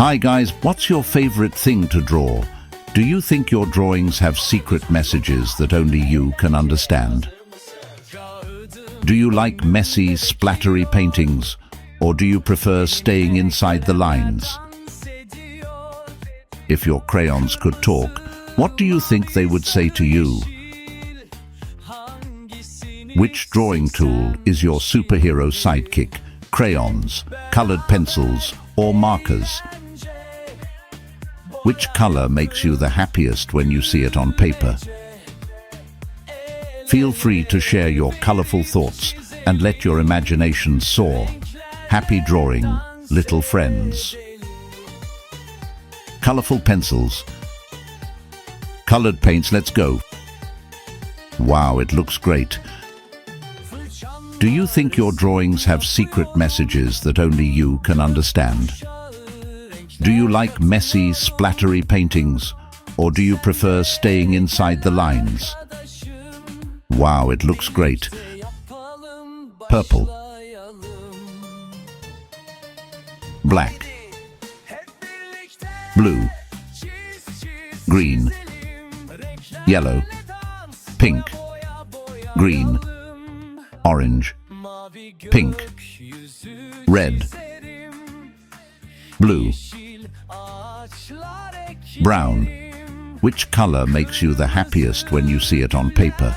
Hi guys, what's your favorite thing to draw? Do you think your drawings have secret messages that only you can understand? Do you like messy, splattery paintings, or do you prefer staying inside the lines? If your crayons could talk, what do you think they would say to you? Which drawing tool is your superhero sidekick? Crayons, colored pencils, or markers? Which color makes you the happiest when you see it on paper? Feel free to share your colorful thoughts and let your imagination soar. Happy drawing, little friends. Colorful pencils. Colored paints, let's go. Wow, it looks great. Do you think your drawings have secret messages that only you can understand? Do you like messy, splattery paintings, or do you prefer staying inside the lines? Wow, it looks great. Purple. Black. Blue. Green. Yellow. Pink. Green. Orange. Pink. Red. Blue. Brown. Which color makes you the happiest when you see it on paper?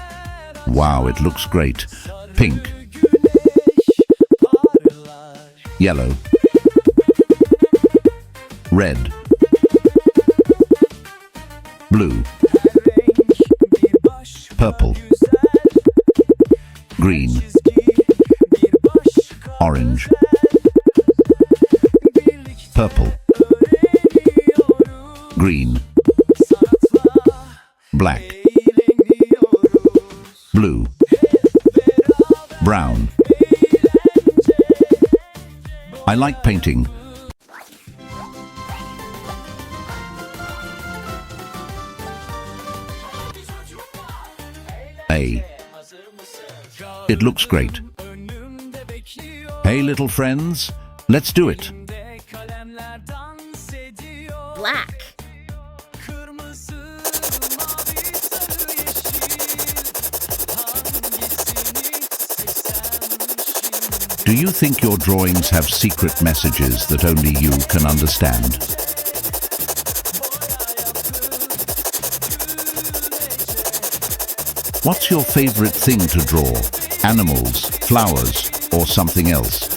Wow, it looks great. Pink. Yellow. Red. Blue. Purple. Green. Orange. Purple. Green. Black. Blue. Brown. I like painting. A. It looks great. Hey little friends, let's do it. Black. Do you think your drawings have secret messages that only you can understand? What's your favorite thing to draw? Animals, flowers, or something else?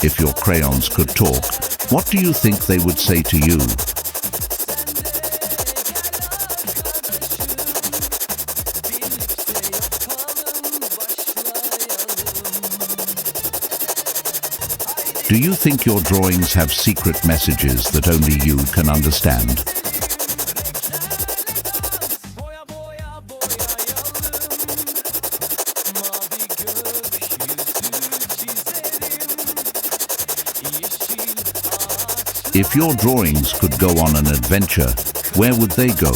If your crayons could talk, what do you think they would say to you? Do you think your drawings have secret messages that only you can understand? If your drawings could go on an adventure, where would they go?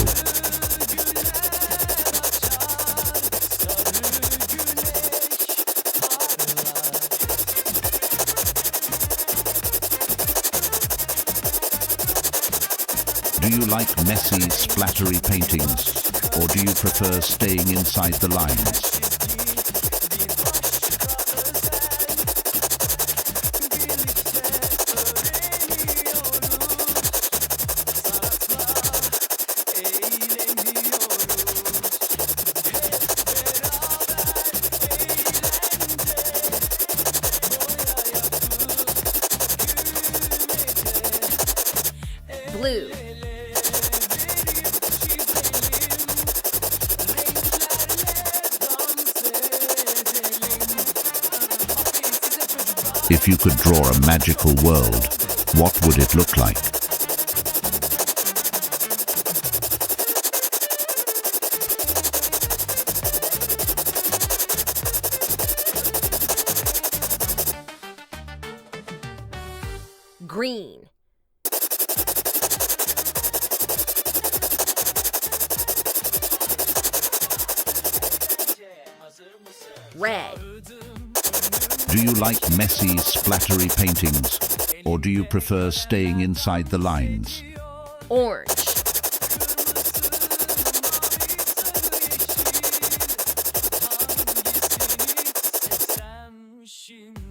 Do you like messy, splattery paintings, or do you prefer staying inside the lines? Blue. If you could draw a magical world, what would it look like? Green. Red. Do you like messy, splattery paintings, or do you prefer staying inside the lines? Orange.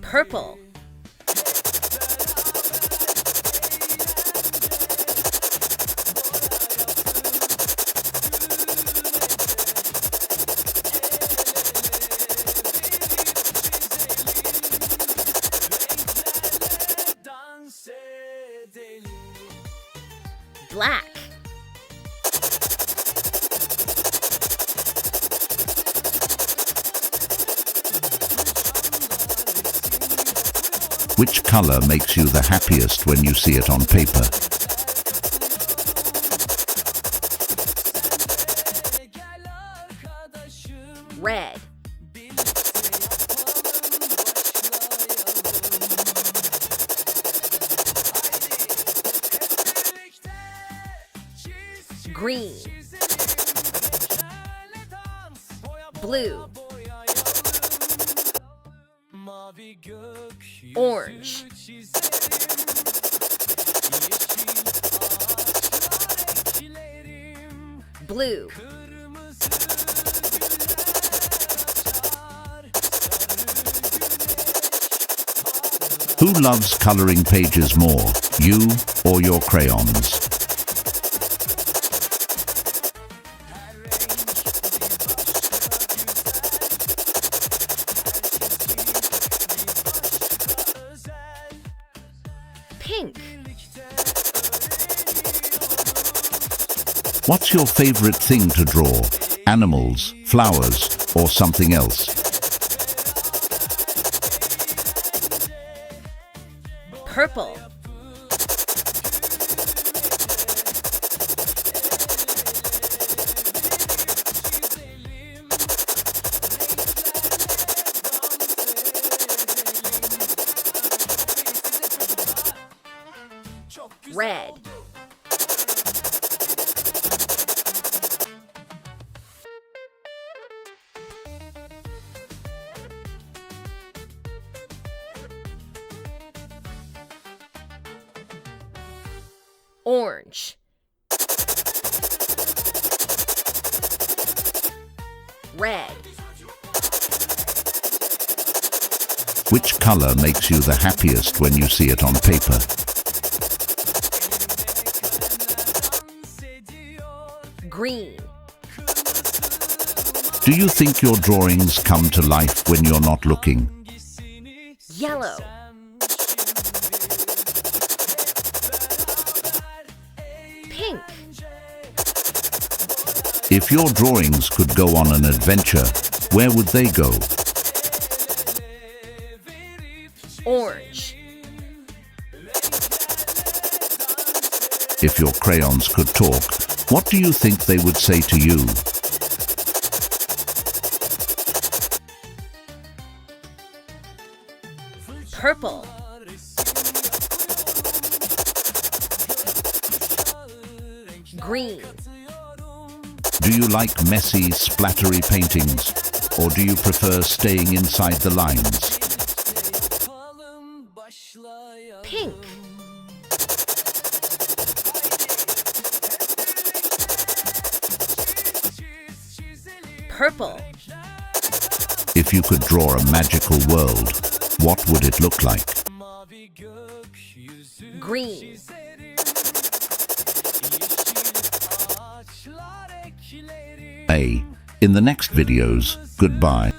Purple. Black. Which color makes you the happiest when you see it on paper? Red. Green. Blue. Orange. Blue. Who loves coloring pages more, you or your crayons? Pink. What's your favorite thing to draw? Animals, flowers, or something else? Purple. Red. Orange. Red. Which color makes you the happiest when you see it on paper? Green. Do you think your drawings come to life when you're not looking? Yellow. Pink. If your drawings could go on an adventure, where would they go? Orange. If your crayons could talk, what do you think they would say to you? Purple. Green. Do you like messy, splattery paintings, or do you prefer staying inside the lines? Pink. Purple. If you could draw a magical world, what would it look like? Green. In the next videos, goodbye.